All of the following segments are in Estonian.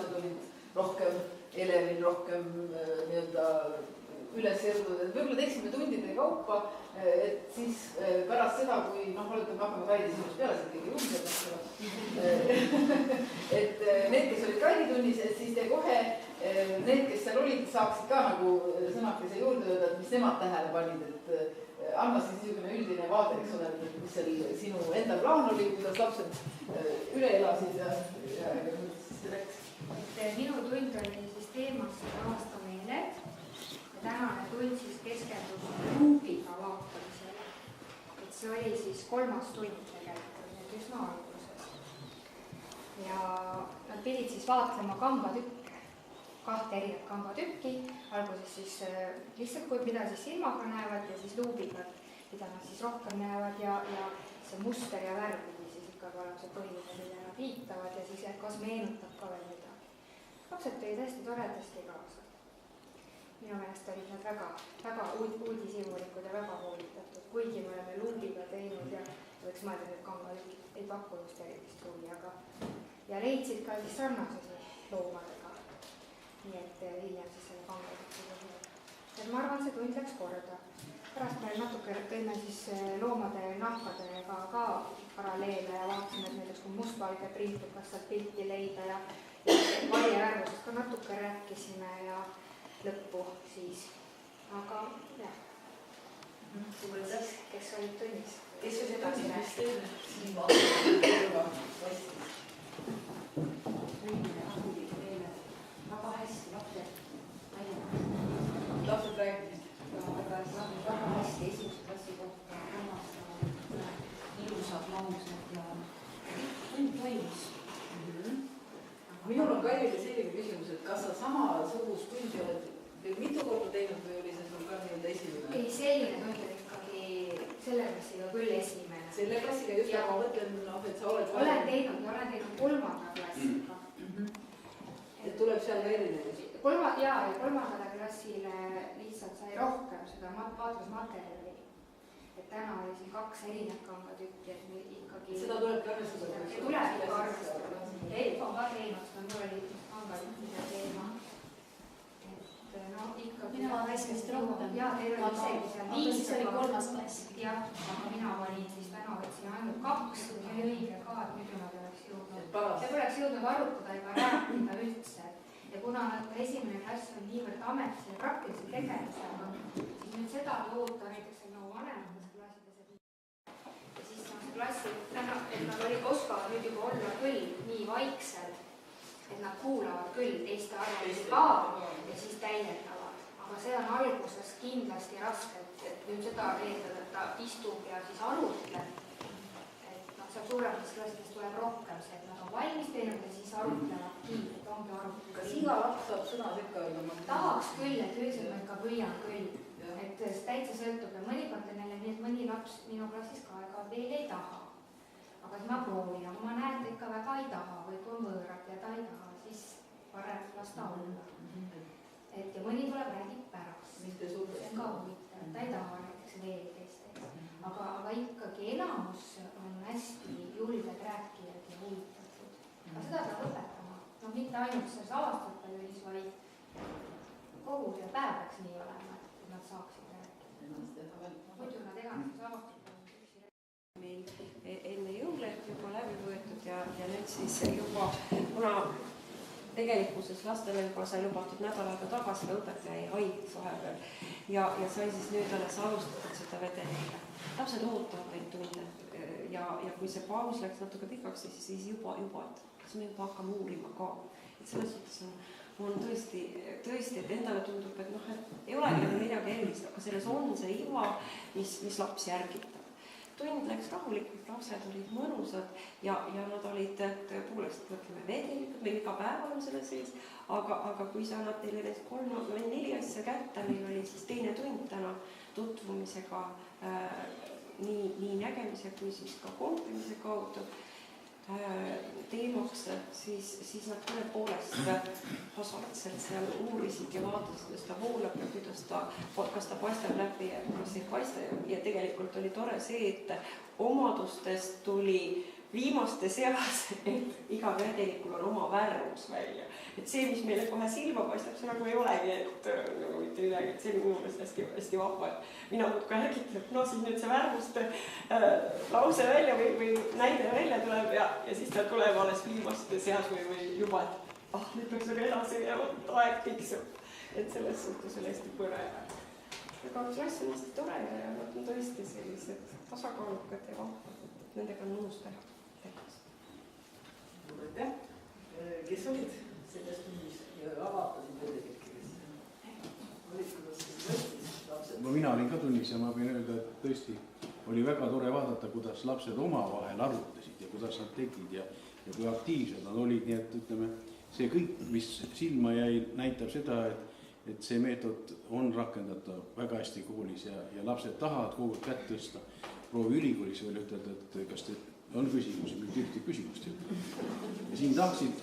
lapsed olid rohkem elevil, rohkem nii-öelda üles jõudnud, et võib-olla teeksime tundide kaupa, et siis pärast seda, kui oletame, hakkame Kaidi sinust peale, see kõige juurde, et need, kes olid Kaidi tunnis, et siis te kohe, need, kes seal olid, saaksid ka nagu sõnakese juurde öelda, et mis nemad tähele panid, et anna siis niisugune üldine vaade, eks ole, mis seal sinu enda plaan oli, kuidas lapsed üle elasid ja kuidas siis läks. Minu tund oli siis teemast aastameeled ja tänane tund siis keskendus luubiga vaatamisele. Et see oli siis 3. tund tegelikult, need üsna alguses. Ja nad pidid siis vaatlema kambatükke, 2 erinevat kambatükki, alguses siis lihtsalt, mida siis silmaga näevad ja siis luubiga, mida nad siis rohkem näevad ja see muster ja värv pidi siis ikkagi olema see põhiline, mille nad viitavad ja siis kas meenutab ka veel midagi. Lapsed tõid hästi toredasti kaasa. Minu meelest olid nad väga uudishimulikud ja väga hoolitatud, kuigi me oleme luubiga teinud ja võiks mõelda, et kambatükid ei pakku just erilist huvi, aga ja leidsid ka siis sarnasusi loomadega. Nii et hiljem siis selle kambatükiga. Et ma arvan, see tund läks korda. Pärast me natuke tõime siis loomade nahkadega ka paralleele ja vaatasime, et näiteks kui mustvalge printub, kas saab pilti leida ja valiervusest ka natuke rääkisime ja lõppu siis. Aga jah. Kes olid tunnis? Kes olid tunnis? Siin vaatame. Väga hästi lapsed. Lapsed rääkisid. Väga hästi esimese klassi kohta. Ilusad laused ja tund toimus. Minul on Kailile selline küsimus, et kas sa samasugust tundi oled veel mitu korda teinud või oli see sul ka nii-öelda esimene? Ei, selline tund oli ikkagi selle klassiga küll esimene. Selle klassiga just, aga ma mõtlen, et sa oled... Olen teinud 3. klassiga. Et tuleb seal ka erinevusi? Ja 3. klassile lihtsalt sai rohkem seda vaatlusmaterjali. Et täna oli siin 2 erinevat kambatükki, et meil ikkagi... Seda tuleb ka arvestada. Tuleb ikka arvestada. Ei, on ka teinud, seda mul oli kambatükkide teema. Et no ikkagi... Mina olen hästi rohkem. Jaa, teil oli isegi seal 5. Aga siis oli 3. klass. Jah, aga mina valin siis täna võtsin ainult 2, kui see oli õige ka, et muidu nad oleks jõudnud. See oleks jõudnud arutada ega rääkida üldse. Ja kuna esimene klass on niivõrd ametis ja praktilise tegevusega, siis nüüd seda loota näiteks nagu vanemates klassides. Ja siis on see klassi, et nad oskavad nüüd juba olla küll nii vaiksed, et nad kuulavad küll teiste arvamusi ka ja siis täiendavad. Aga see on alguses kindlasti raske, et nüüd seda eeldada, et ta istub ja siis arutleb. Seal suuremates klassides tuleb rohkem see, et nad on valmis teinud ja siis arutlevadki, et ongi arutlenud. Kas iga laps saab sõna sekka öelda? Tahaks küll, et üldiselt ma ikka püüan küll. Et täitsa sõltub ja mõnikord on jälle nii, et mõni laps minu klassis ka aega veel ei taha. Aga siis ma proovin, aga ma näen, et ikka väga ei taha või kui on võõrad ja ta ei taha, siis parem las ta olla. Et ja mõni tuleb räägib pärast. See on ka huvitav, ta ei taha näiteks veel teisteks. Aga ikkagi enamus on hästi julged rääkijad ja huvitatud. Aga seda peab õpetama. No mitte ainult selles avastuspaljunis, vaid kogu see päev peaks nii olema, et nad saaksid rääkida. Muidu nad eganes avastuspaljunis. Meil enne jõule juba läbi võetud ja nüüd siis juba, kuna tegelikkuses lastele juba sai lubatud nädal aega tagasi ja õpetaja jäi haigeks vahepeal ja sai siis nüüd alles alustatud seda vedelile. Lapsed ootavad neid tunde ja kui see paus läks natuke pikaks, siis juba, et kas me juba hakkame uurima ka. Et selles suhtes on tõesti, et endale tundub, et ei olegi midagi erilist, aga selles on see iva, mis lapsi ärgitab. Tund läks rahulikult, lapsed olid mõnusad ja nad olid tõepoolest, mõtleme, vedelikud, meil iga päev on selle sees, aga kui sa annad teile need 3-4 asja kätte, meil oli siis teine tund täna tutvumisega nii nägemise kui siis ka kompimise kaudu teemaks, siis nad tõepoolest osaliselt seal uurisid ja vaatasid, kuidas ta voolab ja kas ta paistab läbi ja kas ei paista ja tegelikult oli tore see, et omadustest tuli viimaste seas, et igal vedelikul on oma värvus välja. Et see, mis meile kohe silma paistab, see nagu ei olegi, et nagu mitte midagi, et see on minu meelest hästi vahva. Mina muudkui ärgitan, et no siis nüüd see värvuste lause välja või näide välja tuleb ja siis ta tuleb alles viimaste seas või juba, et nüüd peaks nagu edasi ja aeg tiksub. Et selles suhtes oli hästi põnev. Aga klass on hästi tore ja nad on tõesti sellised tasakaalukad ja vahvad. Nendega on nõus teha. Aitäh. Kes olid selles tunnis ja avatasid vedelikki, kes olid, kuidas siis võttis lapsed? Mina olin ka tunnis ja ma võin öelda, et tõesti oli väga tore vaadata, kuidas lapsed omavahel arutasid ja kuidas nad tegid ja kui aktiivsed nad olid. Nii et ütleme, see kõik, mis silma jäi, näitab seda, et see meetod on rakendatav väga hästi koolis ja lapsed tahavad kogu aeg kätt tõsta. Proovi ülikoolis veel ütelda, et kas te on küsimusi, mitte ühtegi küsimust. Ja siin tahaksid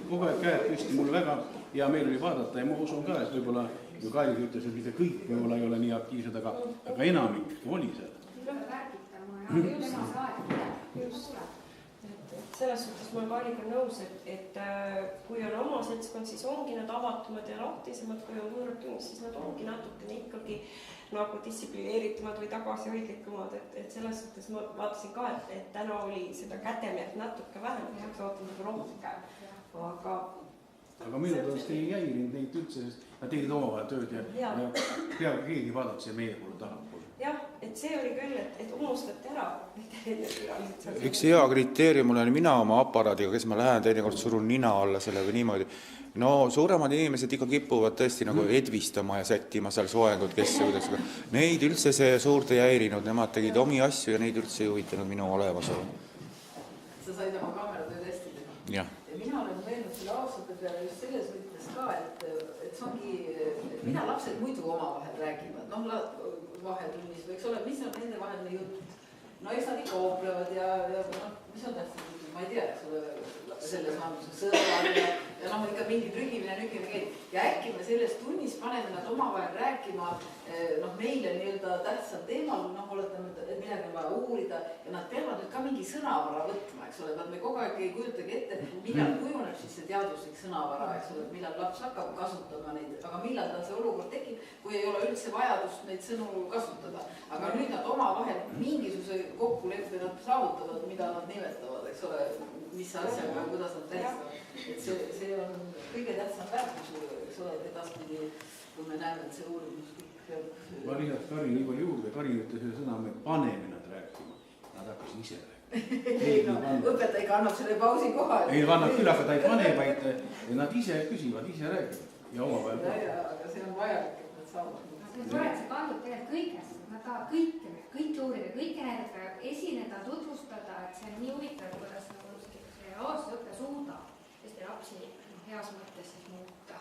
kogu aeg käed püsti, mul väga hea meel oli vaadata ja ma usun ka, et võib-olla ju Kairi ütles, et mitte kõik võib-olla ei ole nii aktiivsed, aga enamik oli seal. Selles suhtes ma olen Kairiga nõus, et kui on oma seltskond, siis ongi nad avatumad ja lahtisemad, kui on võõrad tunnis, siis nad ongi natukene ikkagi nagu distsiplineeritumad või tagasihoidlikumad, et selles suhtes ma vaatasin ka, et täna oli seda kätemeelt natuke vähem, peaks ootama rohkem, aga minu tõest ei jäirinud neid üldse, sest nad tegid omavahel tööd ja peaaegu keegi vaadata see meie poole tahapoole. Jah, et see oli küll, et unustati ära. Üks hea kriteerium on mina oma aparaadiga, kes ma lähen teinekord surun nina alla selle või niimoodi. No suuremad inimesed ikka kipuvad tõesti nagu edvistama ja sättima seal soengut, kes ja kuidas. Neid üldse see suurt ei häirinud, nemad tegid omi asju ja neid üldse ei huvitanud minu olemasolu. Sa said oma kaameratööd hästi teha. Ja mina olen mõelnud selle aastate peale just selles mõttes ka, et see ongi, mida lapsed muidu omavahel räägivad. Vahetunnis võiks olla, mis on nende vaheline jutt. No eks nad ikka ooplevad ja mis on tähtsad jutud, ma ei tea, eks ole, selles vanduses sõbrad ja ikka mingi trügimine, nükimine käib. Ja äkki me selles tunnis paneme nad omavahel rääkima meile nii-öelda tähtsam teemal, oletame, et midagi on vaja uurida ja nad peavad nüüd ka mingi sõnavara võtma, eks ole, me kogu aeg ei kujutagi ette, millal kujuneb siis see teaduslik sõnavara, eks ole, millal laps hakkab kasutama neid, aga millal tal see olukord tekib, kui ei ole üldse vajadust neid sõnu kasutada. Aga nüüd nad omavahel mingisuguse kokkuleppe nad saavutavad, mida nad nimetavad, eks ole, mis asjaga, kuidas nad tähistavad. Et see on kõige tähtsam väärtus, eks ole, et edaspidi, kui me näeme, et see uurimus kõik peab... Ma lihtsalt Kari nii palju juurde, Kari ütles ühe sõna, me paneme nad rääkima. Nad hakkasid ise rääkima. Õpetaja ikka annab selle pausi kohal. Ei annab küll, aga ta ei pane, vaid nad ise küsivad, ise räägivad ja omavahel. Aga see on vajalik, et nad saavad. See tore, et see kandub tegelikult kõigest. Nad tahavad kõike uurida, kõike näidata, esineda, tutvustada, et see on nii huvitav, kuidas see aastaõppe suudab Eesti lapsi heas mõttes siis muuta.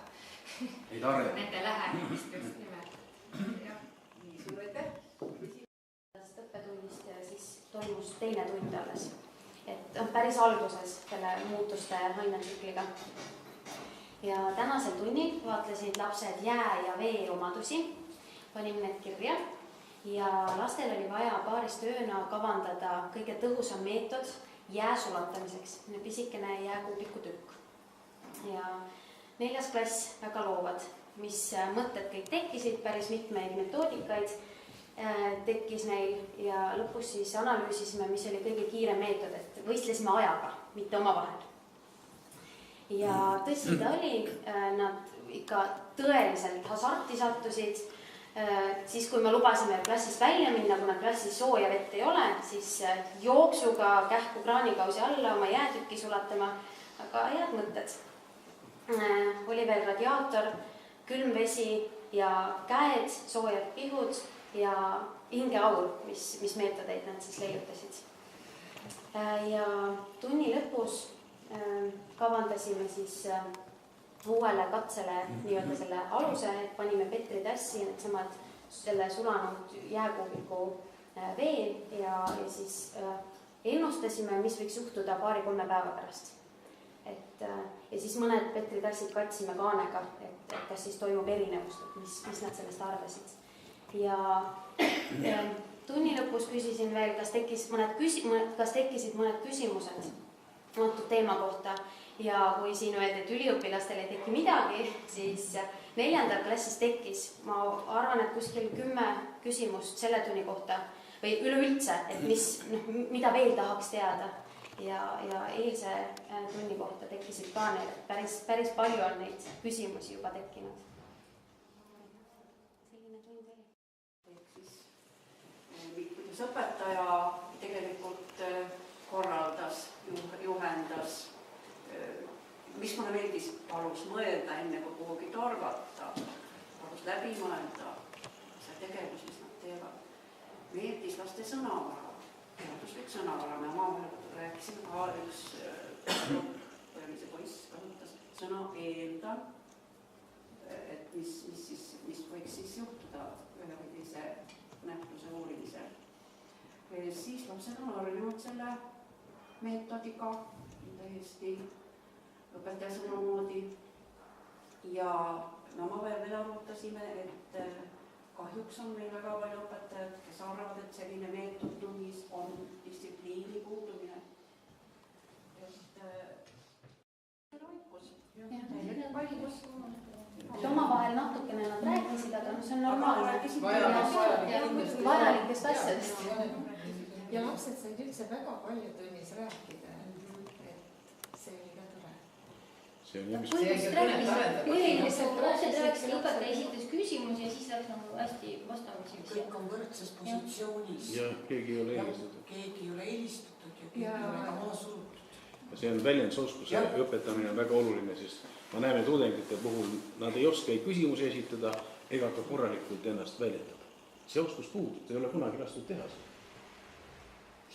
Nende lähenemist just nimelt. Nii suur aitäh. Õppetunnist siis toimus teine tund alles. Et päris alguses selle muutuste ainetsükliga. Ja tänasel tunnil vaatlesid lapsed jää ja vee omadusi. Panime need kirja. Ja lastel oli vaja paarist ööna kavandada kõige tõhusam meetod jää sulatamiseks. Pisikene jääkuubiku tükk. Ja 4. klass väga loovad, mis mõtted kõik tekkisid, päris mitmeid metoodikaid tekkis neil ja lõpus siis analüüsisime, mis oli kõige kiirem meetod, et võistlesime ajaga, mitte omavahel. Ja tõsi ta oli, nad ikka tõeliselt hasarti sattusid. Siis kui me lubasime klassist välja minna, kuna klassis sooja vett ei ole, siis jooksuga kähku kraanikausi alla oma jäätükki sulatama, aga head mõtted. Oli veel radiaator, külmvesi ja käed, soojad pihud ja hingeaur, mis meetodeid nad siis leiutasid. Ja tunni lõpus kavandasime siis uuele katsele nii-öelda selle aluse, et panime petritassi needsamad selle sulanud jääkuubiku vee ja siis ennustasime, mis võiks juhtuda 2-3 päeva pärast. Ja siis mõned petritassid katsime kaanega, et kas siis toimub erinevust, mis nad sellest arvasid. Ja tunni lõpus küsisin veel, kas tekkisid mõned küsimused antud teema kohta ja kui siin öeldi, et üliõpilastel ei teki midagi, siis 4. klassis tekkis, ma arvan, et kuskil 10 küsimust selle tunni kohta või üleüldse, et mida veel tahaks teada. Ja eilse tunni kohta tekkisid ka need, päris palju on neid küsimusi juba tekkinud. Selline tund oli. Ehk siis, kuidas õpetaja tegelikult korraldas, juhendas, mis mulle meeldis, palus mõelda enne kui kuhugi torgata, palus läbi mõelda, see tegevus, mis nad teevad. Meeldis laste sõnavara, teaduslik sõnavara, me omavahel rääkisime ka üks oli see poiss kasutas sõna eeldan, et mis võiks siis juhtuda ühe või teise nähtuse uurimisel. Siis lapsed on harjunud selle meetodiga täiesti õpetaja sõnamoodi ja me omavahel veel arutasime, et kahjuks on meil väga palju õpetajad, kes arvavad, et selline meetod tunnis on distsipliini puudumine. Et omavahel natukene nad rääkisid, aga see on normaalne. Vajalikest asjadest. Ja lapsed said üldse väga palju tunnis rääkida, et see oli ka tore. See on jah, Põhiliselt lapsed rääkisid, õpetaja esitas küsimusi ja siis läks nagu hästi vastamisi. Kõik on võrdses positsioonis. ja keegi ei ole eelistatud. Keegi ei ole eelistatud ja keegi ei ole ka maha surutud. Ja see on väljendusoskuse õpetamine on väga oluline, sest ma näeme tudengite puhul, nad ei oska ei küsimusi esitada ega ka korralikult ennast väljendada. See oskus puudub, ei ole kunagi lastud teha seda.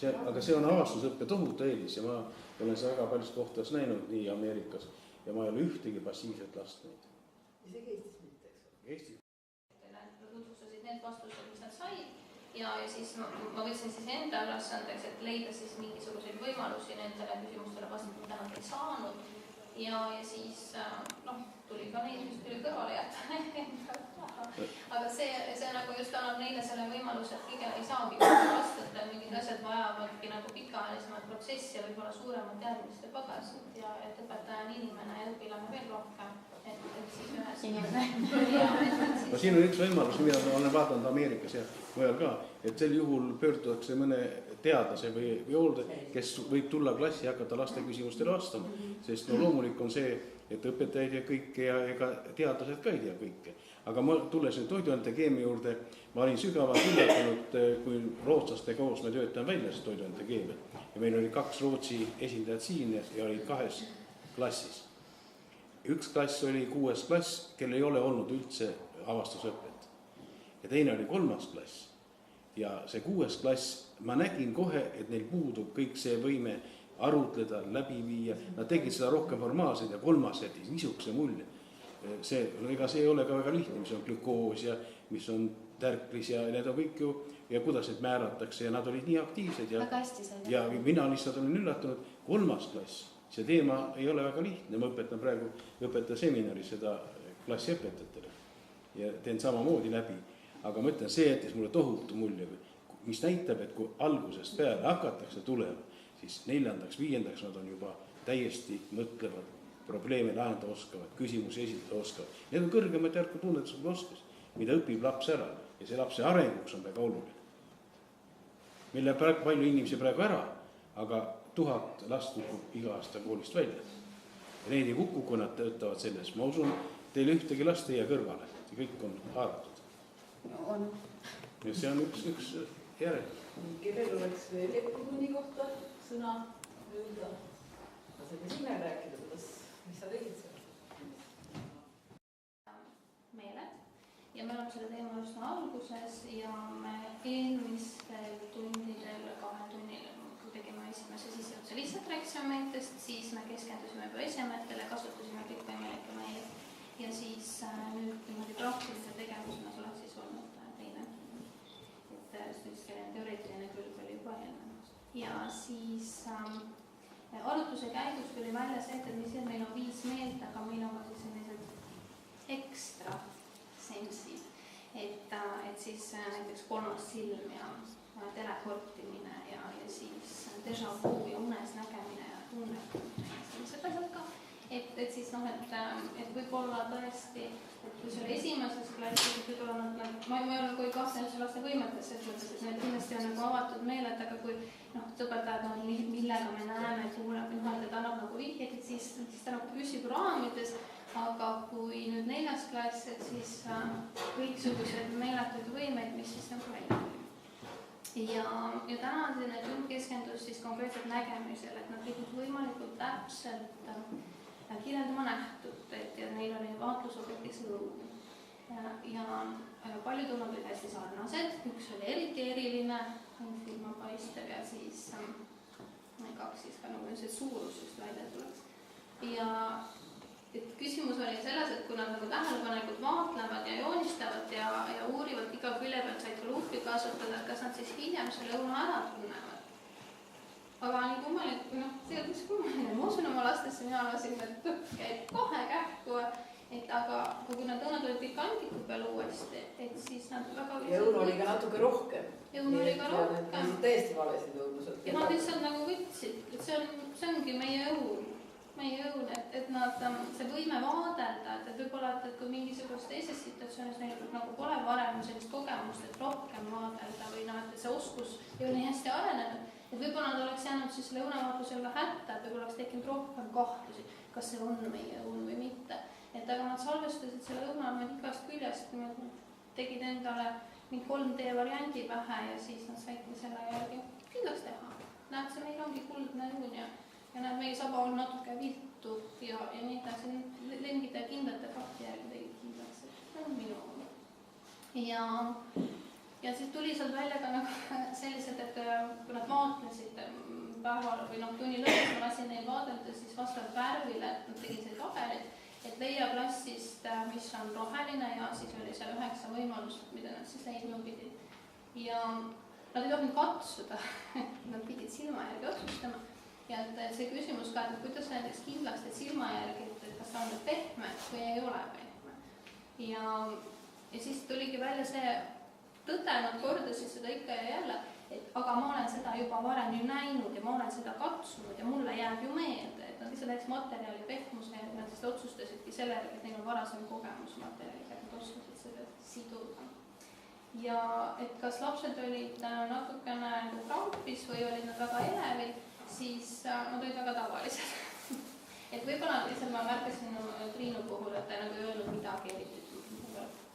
Aga see on avastusõppe tohutu eelis ja ma olen seda väga paljus kohtades näinud nii Ameerikas ja ma ei ole ühtegi passiivset last neid. Isegi Eestis mitte, eks? Eestis. Nad tutvustasid need vastused, mis nad said ja siis ma võtsin siis enda ülesandeks, et leida siis mingisuguseid võimalusi nendele küsimustele vastata, mida nad ei saanud ja siis tuli ka neid, mis tuli kõrvale jätta. Aga see nagu just annab neile selle võimaluse, et kõigele ei saagi vastata, mingid asjad vajavadki nagu pikaajalisemat protsessi ja võib-olla suuremat teadmiste pagasit ja et õpetaja on inimene ja õpilane veel rohkem, et siis ühes inimene. Siin on üks võimalus, mida ma olen vaadanud Ameerikas ja mujal ka, et sel juhul pöördutakse mõne teadlase või hoolde, kes võib tulla klassi ja hakata laste küsimustele vastama, sest loomulik on see, et õpetajaid ja kõike ja ega teadlased ka ei tea kõike. Aga ma tulles nüüd toiduainete keemia juurde, ma olin sügavalt üllatunud, kui rootslaste koos me töötame välja seda toiduainete keemia. Ja meil oli 2 Rootsi esindajad siin ja olid 2 klassis. Üks klass oli 6. klass, kel ei ole olnud üldse avastusõpet. Ja teine oli 3. klass. Ja see 6. klass, ma nägin kohe, et neil puudub kõik see võime arutleda, läbi viia. Nad tegid seda rohkem formaalseid ja 3. jättis niisuguse mulje. Ega see ei ole ka väga lihtne, mis on glükoos ja mis on tärklis ja need on kõik ju ja kuidas need määratakse ja nad olid nii aktiivsed ja mina lihtsalt olen üllatunud 3. klass. See teema ei ole väga lihtne, ma õpetan praegu õpetajaseminari seda klassiõpetajatele ja teen samamoodi läbi. Aga ma ütlen, see jättis mulle tohutu mulje, mis näitab, et kui algusest peale hakatakse tulema, siis 4., 5. nad on juba täiesti mõtlevad, probleeme lahendada oskavad, küsimusi esitada oskavad. Need on kõrgemad järku tunnetused oskus, mida õpib laps ära ja see lapse arenguks on väga oluline. Meil läheb palju inimesi praegu ära, aga 1000 last kukub iga aasta koolist välja. Ja neid ei kuku, kui nad töötavad selles. Ma usun, teil ühtegi last ei jää kõrvale, kõik on haaratud. On. Ja see on üks järel. Kellel oleks veel õppetunni kohta sõna öelda? Ma sain sinna rääkida, mis sa tegid seal? Meeled ja me oleme selle teema üsna alguses ja me eelmistel tundidel 2 tunnil tegime esimese sisseotsa lihtsalt rääkisime, siis me keskendusime juba esemetele, kasutasime kõik võimalikke meeled ja siis nüüd niimoodi praktilise tegevusena see oleks siis olnud teine. Et selline teoreetiline külg oli juba eelnenud. Ja siis arutluse käigus tuli välja see, et mis meil on 5 meelt, aga meil on ka siis sellised ekstra sensid. Et siis näiteks 3. silm ja teleportimine ja siis déjà vu ja unes nägemine ja tunnetamine ja sellised asjad ka. Et siis noh, et võib-olla tõesti, et kui selle esimeses klassis, et võib-olla nad, ma ei ole kui kahtlenud selle laste võimetes, et mõttes, et need kindlasti on nagu avatud meeled, aga kui noh, õpetajad, no millega me näeme, kuuleme, et ta annab nagu vihjeid, et siis ta nagu püsib raamides, aga kui nüüd 4. klass, et siis kõiksugused meeletud võimeid, mis siis nagu välja tuli. Ja täna selline tund keskendus siis konkreetselt nägemisel, et nad pidid võimalikult täpselt kirjeldama nähtut, ja neil oli vaatlusobjektiks õun. Ja paljud õunad olid hästi sarnased, üks oli eriti eriline, silmapaistev ja siis 2 siis ka nagu see suurus just välja tuleks. Ja et küsimus oli selles, et kui nad nagu tähelepanelikult vaatlevad ja joonistavad ja uurivad iga külje pealt said ka luupi kasutada, et kas nad siis hiljem selle õuna ära tunnevad. Aga nii kummaline, see on üks kummaline, ma usun oma lastesse, mina lasin, et käib kohe kähku, aga kui need õunad olid pikantiku peal uuesti, et siis nad väga... Ja õun oli ka natuke rohkem. Ja õun oli ka rohkem. Täiesti valesid õunused. Ja nad lihtsalt nagu võtsid, et see ongi meie õun, et nad, see võime vaadelda, et võib-olla, et kui mingisugust teises situatsioonis neil nagu pole varem sellist kogemust, et rohkem vaadelda või et see oskus ei ole nii hästi arenenud, et võib-olla nad oleks jäänud siis selle õunavaatlusega hätta, et võib-olla oleks tekkinud rohkem kahtlusi, kas see on meie õun või mitte. Et aga nad salvestasid selle õuna igast küljest, tegid endale mingi 3D variandi pähe ja siis nad saidki selle järgi kindlaks teha. Näed, see meil ongi kuldne õun ja näed, meie saba on natuke viltu ja nii edasi. Lengide kindlate fakti järgi tegid kindlaks, et see on minu õun. Ja siis tuli sealt välja ka nagu sellised, et kui nad vaatlesid päeval või tunni lõpus, ma lasin neil vaadelda siis vastavalt värvile, et nad tegid sellised taberid, et leia klassist, mis on roheline ja siis oli seal 9 võimalust, mida nad siis leidma pidid. Ja nad ei tohtinud katsuda, nad pidid silma järgi otsustama. Ja et see küsimus ka, et kuidas näiteks kindlaks teed silma järgi, et kas ta on nüüd pehme või ei ole pehme. Ja siis tuligi välja see tõde, nad kordasid seda ikka ja jälle, et aga ma olen seda juba varem ju näinud ja ma olen seda katsunud ja mulle jääb ju meelde, et nad lihtsalt läks materjali pehmuse ja nad siis otsustasidki selle järgi, et neil on varasem kogemus materjaliga, et nad oskasid seda siduda. Ja et kas lapsed olid natukene krampis või olid nad väga elevil, siis nad olid väga tavalised. Et võib-olla lihtsalt ma märkasin Triinu puhul, et ta nagu ei öelnud midagi eriti,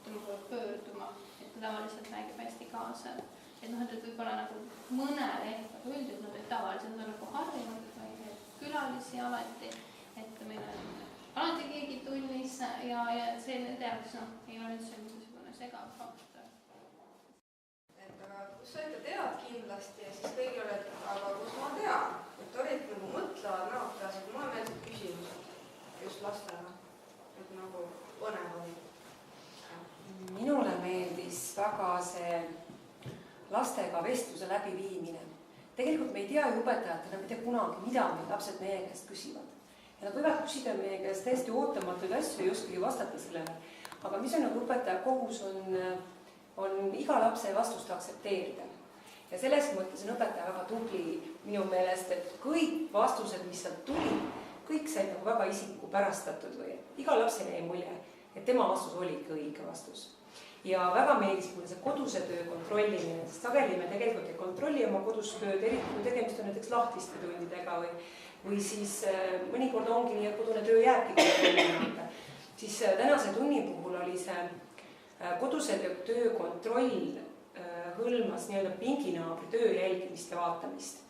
tõmbavad pöörduma. Tavaliselt räägib hästi kaasa, et võib-olla nagu mõnele ehk üldid, nad olid tavaliselt, nad on nagu harjunud, et meil on külalisi alati, et meil on alati keegi tunnis ja see nende jaoks ei ole üldse mingisugune segav faktor. Et aga kus sa ikka tead kindlasti ja siis kõigil oled, aga kus ma tean, et olid nagu mõtlevad näod peas, et mulle meeldib küsimused just lastele, et nagu põnev oli. Minule meeldis väga see lastega vestluse läbiviimine. Tegelikult me ei tea ju õpetajatena mitte kunagi, mida meie lapsed meie käest küsivad. Ja nad võivad küsida meie käest täiesti ootamatuid asju ja justkui vastata sellele. Aga mis on nagu õpetaja kohus on iga lapse vastust aktsepteerida. Ja selles mõttes on õpetaja väga tubli minu meelest, et kõik vastused, mis sealt tuli, kõik said nagu väga isikupärastatud või iga lapsel jäi mulje, et tema vastus oligi õige vastus. Ja väga meeldis mulle see koduse töö kontrollimine, sest sageli me tegelikult ei kontrolli oma kodust tööd, eriti kui tegemist on näiteks lahtiste tundidega või siis mõnikord ongi nii, et kodune töö jääbki kontrollimata. Siis tänase tunni puhul oli see koduse töö kontroll hõlmas nii-öelda pinginaabri töö jälgimist ja vaatamist.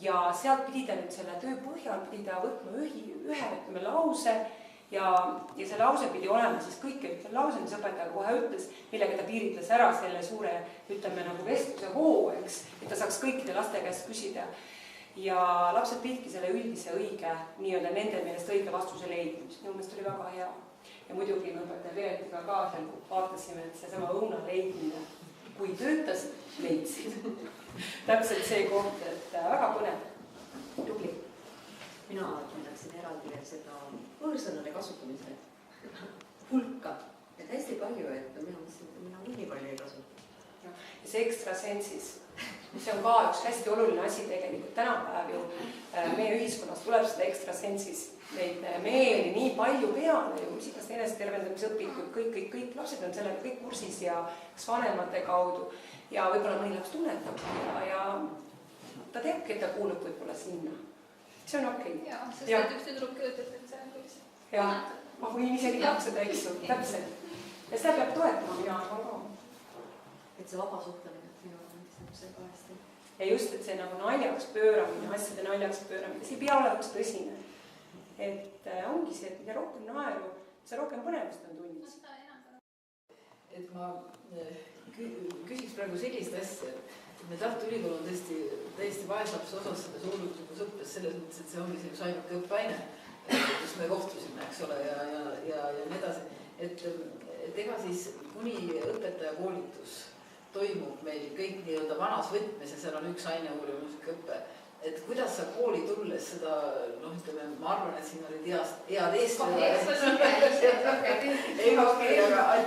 Ja sealt pidi ta nüüd selle töö põhjal pidi ta võtma ühe lause ja see lause pidi olema siis kõike lause, mis õpetaja kohe ütles, millega ta piiritles ära selle suure, ütleme nagu vestluse hoo, eks, et ta saaks kõikide laste käest küsida. Ja lapsed pididki selle üldise õige, nii-öelda nende meelest õige vastuse leidmist. Minu meelest oli väga hea. Ja muidugi me õpetaja Veeretiga ka seal vaatasime, et seesama õuna leidmine, kui töötas, leidsid. Täpselt see koht, et väga põnev. Tubli. Mina kindlaksin eraldi seda võõrsõnade kasutamise hulka. Et hästi palju, et mina mõtlesin, et mina nii palju ei kasuta. Ja see ekstrasensis see on ka üks hästi oluline asi tegelikult tänapäev ju meie ühiskonnas tuleb seda ekstrasensis neid meeli nii palju peale ju, mis igast enesetervendamisõpikud, kõik lapsed on sellega kõik kursis ja kas vanemate kaudu ja võib-olla mõni laps tunnetab ja ta teabki, et ta kuulub võib-olla sinna. See on okei. Jaa, sest üks tüdruk ütleb, et see on kuidas. Jaa, ma võin isegi teha seda, eks ju, täpselt. Ja seda peab toetama, mina arvan ka. Et see vaba suhtlemine minu arvates see ka hästi. Ja just, et see nagu naljaks pööramine, asjade naljaks pööramine, see ei pea olema tõsine. Et ongi see, et mida rohkem naeru, see rohkem põnevust on tunnis. Et ma küsiks praegu sellist asja, et me Tartu Ülikool on täiesti vaeslapse osas selles olulikus õppes selles mõttes, et see ongi see üks ainuke õppeaine, kus me kohtusime, eks ole, ja nii edasi. Et ega siis kuni õpetaja koolitus toimub meil kõik nii-öelda vanas võtmes ja seal on üks ainehuuriv muusikaõppe. Et kuidas sa kooli tulles seda, ütleme, ma arvan, et siin olid head eestled. Aga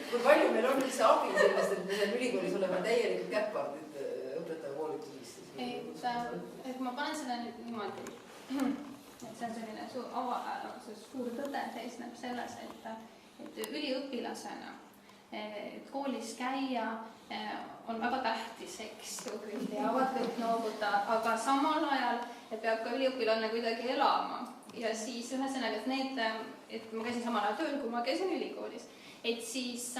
kui palju meil on üldse abi sellest, et me seal ülikoolis oleme täielikult käppardid õpetaja koolitusest? Et ma panen selle nüüd niimoodi, et see on selline suur tõde seisneb selles, et üliõpilasena koolis käia on väga tähtis, eks ju, kõik teavad, kõik noogutavad, aga samal ajal peab ka üliõpilane kuidagi elama. Ja siis ühesõnaga, et ma käisin samal ajal tööl, kui ma käisin ülikoolis, et siis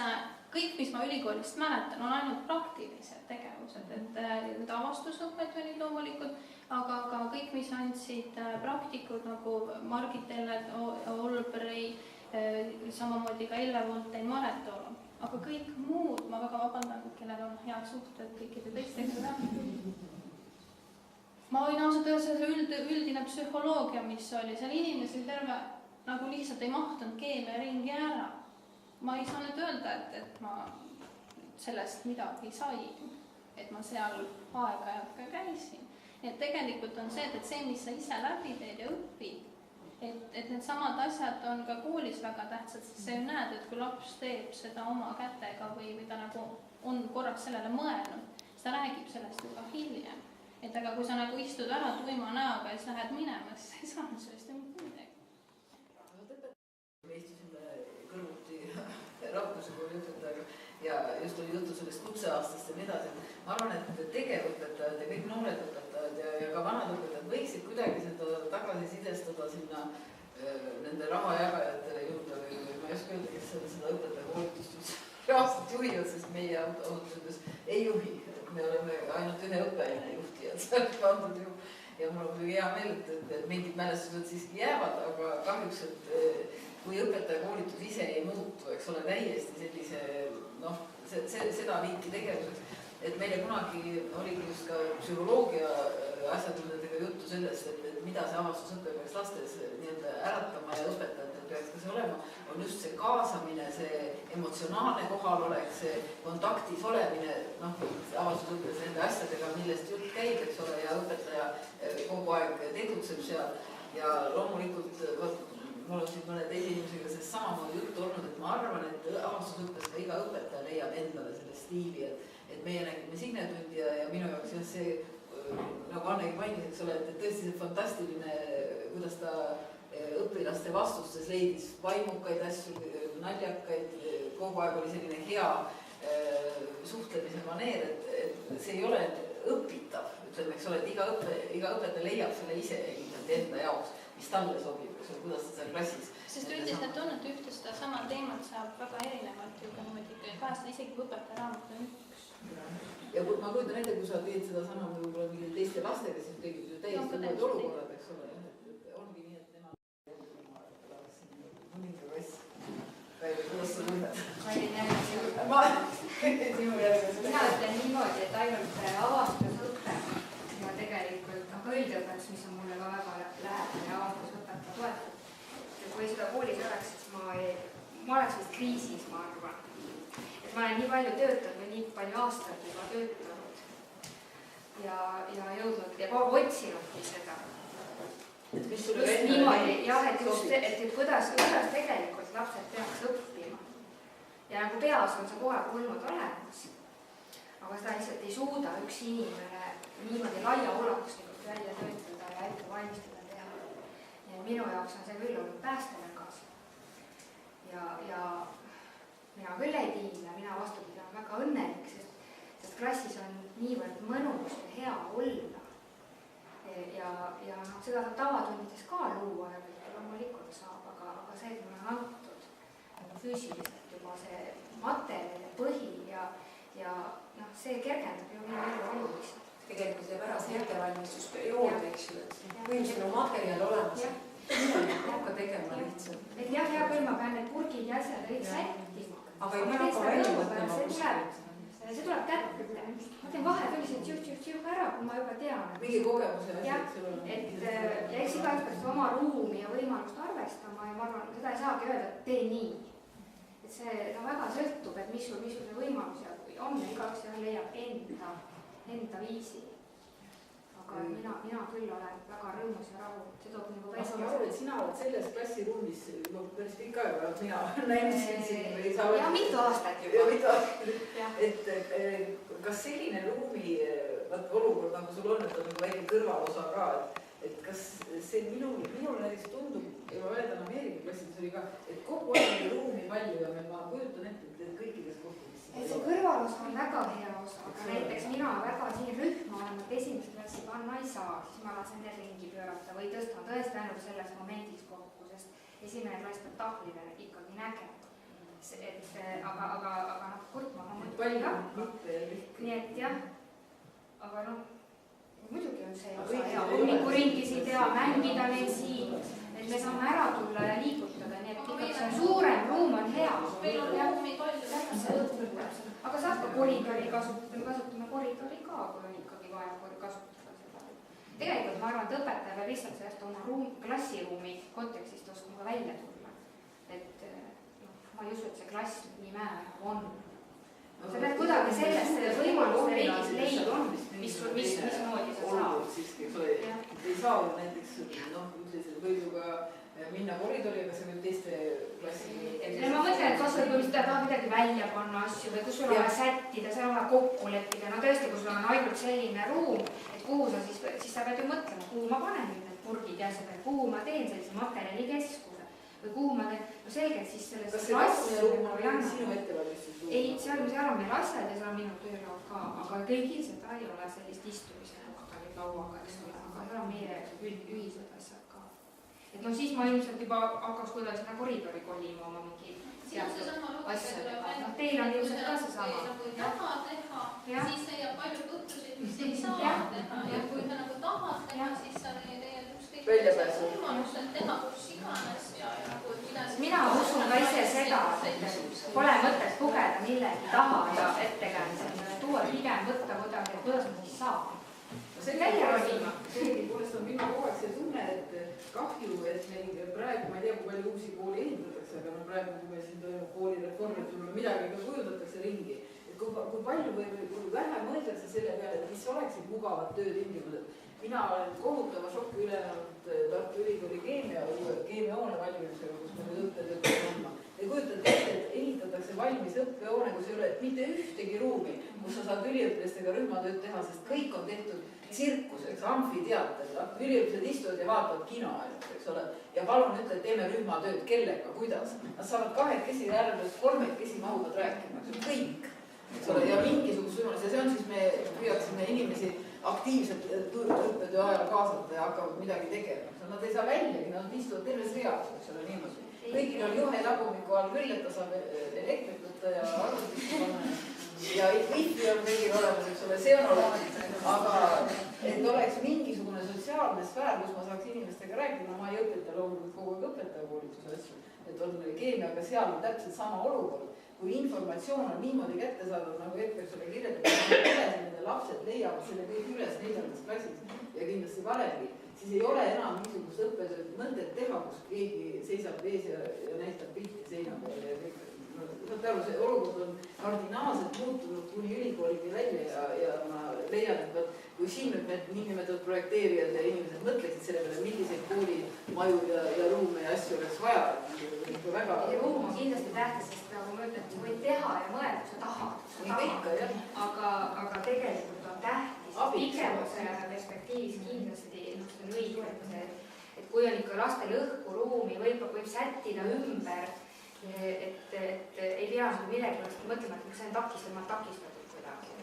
kõik, mis ma ülikoolist mäletan, on ainult praktilised tegevused, et avastusõpped olid loomulikult, aga ka kõik, mis andsid praktikud nagu Margit Ellet, Olbrei, samamoodi ka Elle Voltein, Maret Toolon. Aga kõik muud, ma väga vabandan, kellel on head suhted kõikide teistega. Ma võin ausalt öelda see üldine psühholoogia, mis oli, seal inimesel terve nagu lihtsalt ei mahtunud keemiaringi ära. Ma ei saa nüüd öelda, et ma sellest midagi sain, et ma seal aeg-ajalt ka käisin. Et tegelikult on see, et see, mis sa ise läbi teed ja õpid, et need samad asjad on ka koolis väga tähtsad, sest sa ju näed, et kui laps teeb seda oma kätega või ta nagu on korraks sellele mõelnud, siis ta räägib sellest juba hiljem. Et aga kui sa nagu istud ära tuima näoga ja siis lähed minema, siis sa ei saanud sellest midagi. Me istusime kõrvuti Rauduse kooli õpetajaga ja just oli juttu sellest kutseaastast ja nii edasi. Ma arvan, et tegevõpetajad ja kõik noored õpetajad ja ka vanad õpetajad võiksid kuidagi seda tagasisidestada sinna nende rahajagajatele juurde või ma ei oska öelda, kes seda õpetaja koolitust reaalselt juhivad, sest meie autosudes ei juhi. Me oleme ainult ühe õppeaine juhtijad seal pandud ju ja mul on hea meel, et mingid mälestused siiski jäävad, aga kahjuks, et kui õpetaja koolitus ise ei muutu, eks ole, täiesti sellise, seda liiki tegevuseks, et meile kunagi oligi just ka psühholoogia asjatundjatega juttu sellest, et mida see avastusõpe peaks lastes nii-öelda äratama ja õpetajatel peaks ka see olema, on just see kaasamine, see emotsionaalne kohalolek, see kontaktis olemine, avastusõppes nende asjadega, millest jutt käib, eks ole, ja õpetaja kogu aeg tegutseb seal ja loomulikult mul on siin mõne teise inimesega sellest samamoodi juttu olnud, et ma arvan, et avastusõppes ka iga õpetaja leiab endale selle stiili, et meie nägime Signe tundi ja minu jaoks jah see, nagu Annegi mainis, eks ole, et tõesti see fantastiline, kuidas ta õpilaste vastustes leidis vaimukaid asju, naljakaid, kogu aeg oli selline hea suhtlemise maneer, et see ei ole õpitav, ütleme, eks ole, et iga õpetaja leiab selle ise enda jaoks, mis talle sobib, kuidas ta seal klassis. Sest üldiselt on, et ühte seda sama teemat saab väga erinevalt ju ka niimoodi kaastada, isegi kui õpetaja raamat on üks. Ja ma kujutan ette, kui sa teed seda sama võib-olla mingil teiste lastega, siis tegid ju täiesti uued olukorrad, eks ole, et ongi nii, et nemad mõninga kass. Kuidas sa mõtled? Ma olin jälle sinu järgi. Mina ütlen niimoodi, et ainult avastusõpe ja tegelikult üldõpetus, mis on mulle ka väga lähedane ja avastusõpet ka toetab. Ja kui seda koolis oleks, siis ma oleks vist kriisis, ma arvan. Et ma olen nii palju töötanud või nii palju aastaid juba töötanud ja jõudnud ja kogu otsinudki seda. Just niimoodi, jah, et just, et kuidas tegelikult lapsed peaks õppima. Ja nagu peas on see kogu aeg olnud olemas. aga seda lihtsalt ei suuda üks inimene niimoodi laiaulatuslikult välja töötada ja ette valmistada teha. Nii et minu jaoks on see küll olnud päästevägas. Ja mina küll ei tiimle, mina vastupidi olen väga õnnelik, sest klassis on niivõrd mõnus ja hea olla. Ja seda saab tavatundides ka luua ja loomulikult saab, aga see, et mul on antud füüsiliselt juba see materjal ja põhi ja see kergendab ju minu elu olulist. Tegelikult jääb ära see ettevalmistusperiood, eks ju, et põhimõtteliselt on materjal olemas. Hakka tegema lihtsalt. Et jah, hea küll, ma pean need purgid ja asjad kõik sättima. Aga ei hakka välja mõtlema. See tuleb kätte. Ma teen vahepeal tšuh ära, kui ma juba tean. Mingi kogemuse asjad sul on. Ja eks igaüks peaks oma ruumi ja võimalust arvestama ja ma arvan, seda ei saagi öelda, et tee nii. Et see väga sõltub, et mis sul see võimalus ja kui on, igaüks leiab enda viisi. Aga mina küll olen väga rõõmus ja rahul. See toob nagu ma saan aru, et sina oled selles klassiruumis päris pikka aega, mina näisin siin. Ja mitu aastat juba. Ja mitu aastat. Et kas selline ruumi olukord nagu sul on, et on nagu väike kõrvalosa ka, et kas see minul näiteks tundub, ja ma mäletan Ameerika klassides oli ka, et kogu aeg ruumi palju ja ma kujutan ette, et kõikides kohtades. See kõrvalosa on väga hea osa, aga näiteks mina väga siin rühma olen, et esimese klassi panna ei saa, siis ma lasen need ringi pöörata või tõstan tõesti ainult selles momendis kokku, sest esimene klass peab tahlile ikkagi nägema. Aga kurtma ma mõtlen ka. Nii et jah, aga muidugi on see osa hea hommikuringisid ja mängida neid siin, et me saame ära tulla ja liigutada, nii et ikkagi see suurem ruum on hea. Meil on ruumi palju. Aga saab ka koridori kasutada, kasutame koridori ka, kui on ikkagi vaja kasutada seda. Tegelikult ma arvan, et õpetaja peab lihtsalt sellest oma klassiruumi kontekstist oskama ka välja tulla. Et ma ei usu, et see klass nii määrav on. Sa pead kuidagi sellest võimaluste riigis leidma, mismoodi sa saab. Ei saa näiteks, võib ju ka minna koridori, aga see võib teiste klassi. Ma mõtlen, et kas võib taha midagi välja panna asju või kus sul on vaja sättida, seal on vaja kokku leppida. No tõesti, kui sul on ainult selline ruum, et kuhu sa siis sa pead ju mõtlema, kuhu ma panen nüüd need purgid ja asjad, kuhu ma teen sellise materjali keskuse või kuhu ma teen, no selgelt siis sellest kas see kasvune ruum on sinu ettevalmistus? Ei, seal on meil asjad ja seal on minu töölaud ka, aga kõigil seda ei ole sellist istumise lauaga, eks ole, aga seal on meie ühised asjad ka. Et no siis ma ilmselt juba hakkaks kuidagi sinna koridori kolima oma mingi asjadega. Teil on ilmselt ka see sama. Kui taha teha, siis leiab palju põhjuseid, mis ei saa teha. Ja kui sa nagu tahad teha, siis sa leiad ükskõik võimalused teha kus iganes. Mina usun ka ise seda, et pole mõtet pugeda millegi taha ja ettekäämisel. Tuua pigem võtta kuidagi, kuidas ma siis saan. Sellegipoolest on minu kogu aeg see tunne, et kahju, et meil praegu, ma ei tea, kui palju uusi kooli ehitatakse, aga praegu, kui meil siin toimub koolireform, et midagi ka kujundatakse ringi. Et kui palju või kui vähe mõeldakse selle peale, et mis oleksid mugavad töötingimused. Mina olen kohutava šokki ülenenud Tartu Ülikooli keemiahoone valmimisega, kus me nüüd õppetööd andma. Ja kujutate ette, et ehitatakse valmis õppehoone, kus ei ole mitte ühtegi ruumi, kus sa saad üliõpilastega rühmatööd teha, sest kõik on tehtud tsirkuseks, amfiteater, üliõpilased istuvad ja vaatavad kino ainult, eks ole. Ja palun ütle, et teeme rühmatööd, kellega, kuidas. Nad saavad kahekesi järgmist, kolmekesi mahuvad rääkima, kõik. Ja mingisugust võimalus, ja see on siis me püüaksime inimesi aktiivselt õppetöö ajal kaasata ja hakkavad midagi tegema. Nad ei saa väljagi, nad istuvad terves reas, eks ole niimoodi. Kõigil on juhe tagumiku all küll, et ta saab elektrit võtta ja arvutisse panna. Ja wifi on kõigil olemas, eks ole, see on olemas. Aga et oleks mingisugune sotsiaalne sfäär, kus ma saaks inimestega rääkida, no ma ei õpeta loomulikult kogu aeg õpetajakoolituse asju, et on keemia, aga seal on täpselt sama olukord. Kui informatsioon on niimoodi kätte saadud, nagu Edgar sulle kirjeldab, nende lapsed leiavad selle kõik üles 4. klassis ja kindlasti varemgi, siis ei ole enam niisugust õppetööd mõndet teha, kus keegi seisab ees ja näitab pilti seina peale ja kõik. Saate aru, see olukord on kardinaalselt muutunud kuni ülikoolini välja ja ma leian, et kui siin nüüd need niinimetatud projekteerijad ja inimesed mõtleksid selle peale, milliseid koolimaju ja ruume ja asju oleks vaja. Väga... Ruum on kindlasti tähtis, sest nagu ma ütlen, sa võid teha ja mõelda, kui sa tahad. Aga tegelikult on tähtis pikemuse perspektiivis kindlasti see õige, et kui on ikka lastel õhku ruumi, võib sättida ümber, et ei pea millegi mõtlema, et see on takistatud kuidagi.